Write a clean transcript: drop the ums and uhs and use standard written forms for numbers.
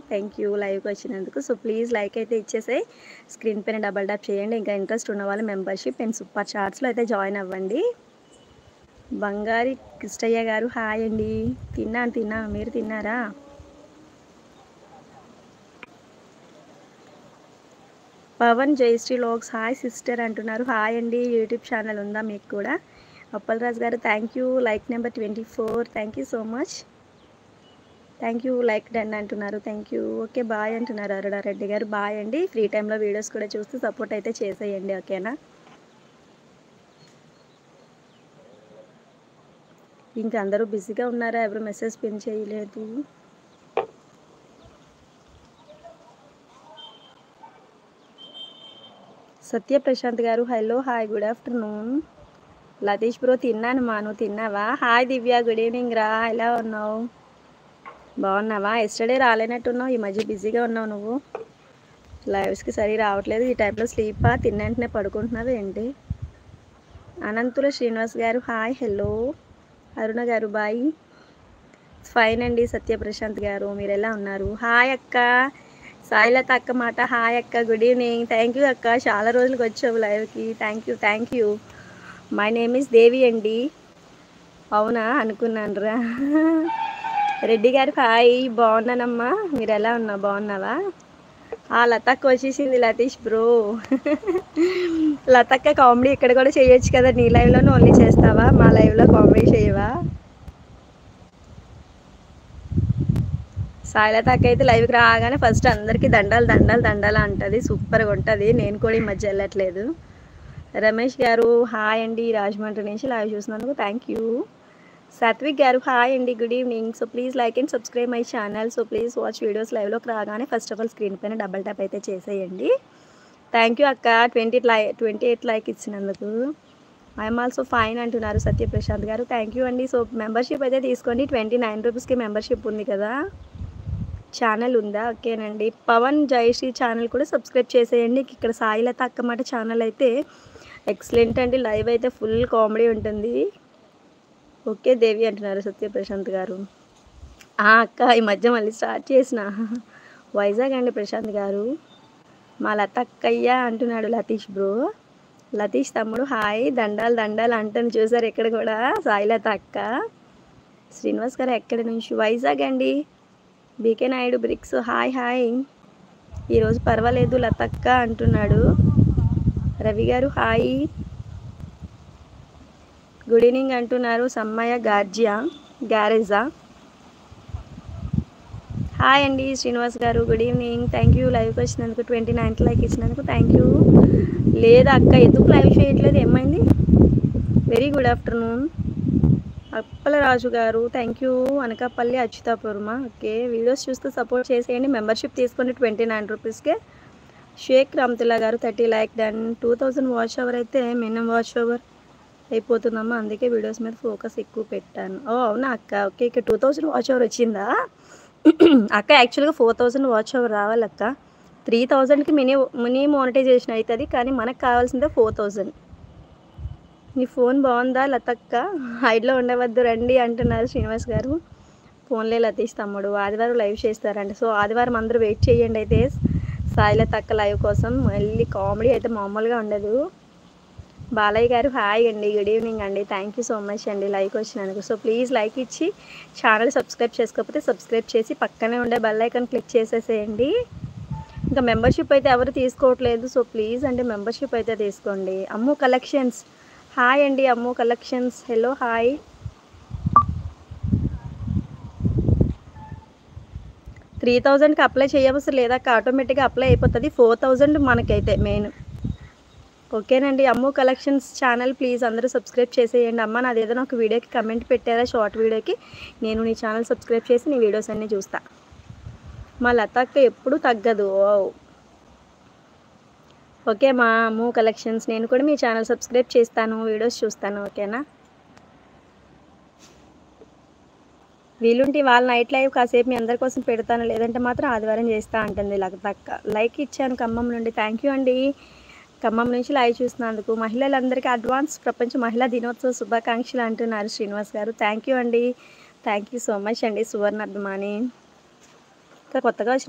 Thank you లైవ్కి వచ్చినందుకు. So please like అయితే ఇచ్చేసి స్క్రీన్ పైన డబల్ ట్యాప్ చేయండి. ఇంకా ఇంట్రెస్ట్ ఉన్న వాళ్ళు మెంబర్షిప్ అండ్ సూపర్ చాట్స్లో అయితే జాయిన్ అవ్వండి. బంగారి కృష్ణయ్య గారు హాయ్ అండి. తిన్నా మీరు తిన్నారా? పవన్ జయశ్రీ లోక్స్ హాయ్ సిస్టర్ అంటున్నారు. హాయ్ అండి. యూట్యూబ్ ఛానల్ ఉందా మీకు కూడా? Appalaraju garu thank you. Like number 24 thank you so much. Thank you like done అంటున్నారు. Thank you. ఓకే బాయ్ అంటున్నారు అరుణారెడ్డి గారు. బాయ్ అండి. ఫ్రీ టైంలో వీడియోస్ కూడా చూస్తూ సపోర్ట్ అయితే చేసేయండి. ఓకేనా? ఇంకా అందరూ బిజీగా ఉన్నారా? ఎవరు మెసేజ్ పిన్ చేయలేదు. సత్య ప్రశాంత్ గారు hello hi good afternoon. Latheesh bro తిన్నాను మా, నువ్వు తిన్నావా? హాయ్ దివ్య గుడ్ ఈవినింగ్ రా. ఎలా ఉన్నావు? బాగున్నావా? ఎస్టర్డే రాలేనట్టున్నావు, ఈ మధ్య బిజీగా ఉన్నావు నువ్వు. లైవ్స్కి సరి రావట్లేదు. ఈ టైంలో స్లీపా? తిన్న వెంటనే పడుకుంటున్నావు ఏంటి? అనంతుల శ్రీనివాస్ గారు హాయ్ హలో. అరుణ గారు బాయ్. ఫైన్ అండి. సత్య ప్రశాంత్ గారు మీరు ఎలా ఉన్నారు? హాయ్ అక్క సాయిలత అక్క మాట. హాయ్ అక్క గుడ్ ఈవినింగ్. థ్యాంక్ యూ అక్క, చాలా రోజులకు వచ్చావు లైవ్కి. Thank you. My name is Devi అండి. అవునా అనుకున్నాను రా. రెడ్డి గారు హాయ్ బాగున్నానమ్మా, మీరు ఎలా ఉన్నావు? బాగున్నావా? లతక్క వచ్చేసింది లతీష్ బ్రో. లతక్క కామెడీ ఇక్కడ కూడా చేయొచ్చు కదా, నీ లైవ్లోనే ఓన్లీ చేస్తావా? మా లైవ్లో కామెడీ చేయవా? సాయిలతక్క అయితే లైవ్కి రాగానే ఫస్ట్ అందరికీ దండాలు అంటుంది. సూపర్గా ఉంటుంది. నేను కూడా ఈ మధ్య వెళ్ళట్లేదు. రమేష్ గారు హాయ్ అండి. రాజమండ్రి నుంచి లైవ్ చూసినందుకు thank you. Satvik garu hi అండి good evening. So please like and subscribe my channel. So please watch videos. లైవ్లోకి రాగానే ఫస్ట్ ఆఫ్ ఆల్ స్క్రీన్ పైన డబల్ ట్యాప్ అయితే చేసేయండి. థ్యాంక్ యూ అక్క 28 లైక్ ఇచ్చినందుకు. ఐఎమ్ ఆల్సో ఫైన్ అంటున్నారు సత్యప్రశాంత్ గారు. థ్యాంక్ యూ అండి. సో మెంబర్షిప్ అయితే తీసుకోండి. 29 రూపీస్కి మెంబర్షిప్ ఉంది కదా. ఛానల్ ఉందా? ఓకేనండి. పవన్ జయశ్రీ ఛానల్ కూడా సబ్స్క్రైబ్ చేసేయండి. ఇక్కడ సాయిలత అక్క మాట ఛానల్ అయితే ఎక్సలెంట్ అండి. లైవ్ అయితే ఫుల్ కామెడీ ఉంటుంది. ఓకే దేవి అంటున్నారు సత్యప్రశాంత్ గారు. అక్క ఈ మధ్య మళ్ళీ స్టార్ట్ చేసిన వైజాగ్ అండి ప్రశాంత్ గారు. మా లత అక్కయ్య అంటున్నాడు లతీష్ బ్రో. లతీష్ తమ్ముడు హాయ్. దండాలు అంటాను చూసారు ఇక్కడ కూడా సాయిలత అక్క. శ్రీనివాస్ గారు ఎక్కడి నుంచి? వైజాగ్ అండి. BK Naidu bricks hi. ఈరోజు పర్వాలేదు లతక్క అంటున్నాడు. రవి గారు హాయ్ గుడ్ ఈవినింగ్ అంటున్నారు. సమ్మయ్య గ్యారేజా హాయ్ అండి. శ్రీనివాస్ గారు గుడ్ ఈవినింగ్. థ్యాంక్ యూ లైవ్కి వచ్చినందుకు. 29 లైక్ ఇచ్చినందుకు థ్యాంక్ యూ. లేదా అక్క ఎందుకు లైవ్ చేయట్లేదు, ఏమైంది? Very good afternoon. Appalaraju garu thank you. Anakapalli అచ్యుతాపురమా? ఓకే వీడియోస్ చూస్తూ సపోర్ట్ చేసేయండి. మెంబర్షిప్ తీసుకోండి 29 రూపీస్కే. Shaik Ramtulla garu 30 like done. 2000 watch hour అయితే మినిమం వాచ్ అవర్ అయిపోతుందమ్మా, అందుకే వీడియోస్ మీద ఫోకస్ ఎక్కువ పెట్టాను. అవునా అక్క? ఓకే ఇక 2000 వాచ్ అవర్ వచ్చిందా అక్క? యాక్చువల్గా 4000 వాచ్ అవర్ రావాలక్క. 3000కి మినీ మోనిటైజేషన్ అవుతుంది, కానీ మనకు కావాల్సిందే 4000. నీ ఫోన్ బాగుందా లతక్క? హైడ్లో ఉండవద్దు రండి అంటున్నారు శ్రీనివాస్ గారు. ఫోన్లే లతీష్ తమ్ముడు ఆదివారం లైవ్ చేస్తారండి. సో ఆదివారం అందరూ వెయిట్ చేయండి. అయితే సాయిలతక్క లైవ్ కోసం మళ్ళీ కామెడీ అయితే మామూలుగా ఉండదు. బాలయ్య గారు హాయ్ అండి గుడ్ ఈవినింగ్ అండి. థ్యాంక్ యూ సో మచ్ అండి లైక్ వచ్చినందుకు. సో ప్లీజ్ లైక్ ఇచ్చి ఛానల్ సబ్స్క్రైబ్ చేసుకోకపోతే సబ్స్క్రైబ్ చేసి పక్కనే ఉండే బెల్ ఐకాన్ క్లిక్ చేసేసేయండి. ఇంకా మెంబర్షిప్ అయితే ఎవరు తీసుకోవట్లేదు. సో ప్లీజ్ అండి మెంబర్షిప్ అయితే తీసుకోండి. అమ్ము కలెక్షన్స్ హాయ్ అండి. అమ్ము కలెక్షన్స్ హలో హాయ్. $3000కి అప్లై చేయవలసి లేదా? ఆటోమేటిక్గా అప్లై అయిపోతుంది. 4000 మనకైతే మెయిన్. ఓకేనండి. అమ్ము కలెక్షన్స్ ఛానల్ ప్లీజ్ అందరూ సబ్స్క్రైబ్ చేసేయండి. అమ్మ నాది ఏదైనా ఒక వీడియోకి కమెంట్ పెట్టారా, షార్ట్ వీడియోకి, నేను నీ ఛానల్ సబ్స్క్రైబ్ చేసి నీ వీడియోస్ అన్నీ చూస్తా. మా లతక్క ఎప్పుడు తగ్గదు. ఓకే మా అమ్ము కలెక్షన్స్, నేను కూడా మీ ఛానల్ సబ్స్క్రైబ్ చేస్తాను, వీడియోస్ చూస్తాను. ఓకేనా? వీలుంటే వాళ్ళ నైట్ లైవ్ కాసేపు మీ అందరి కోసం పెడతాను, లేదంటే మాత్రం ఆదివారం చేస్తా అంటుంది లతక్క. లైక్ ఇచ్చాను ఖమ్మం నుండి. థ్యాంక్ యూ అండి. ఖమ్మం నుంచి లైవ్ చూసినందుకు. మహిళలందరికీ అడ్వాన్స్ ప్రపంచ మహిళా దినోత్సవ శుభాకాంక్షలు అంటున్నారు శ్రీనివాస్ గారు. థ్యాంక్ యూ అండి. థ్యాంక్ యూ సో మచ్ అండి. సువర్ణ అభిమాని. ఇంకా కొత్తగా వచ్చిన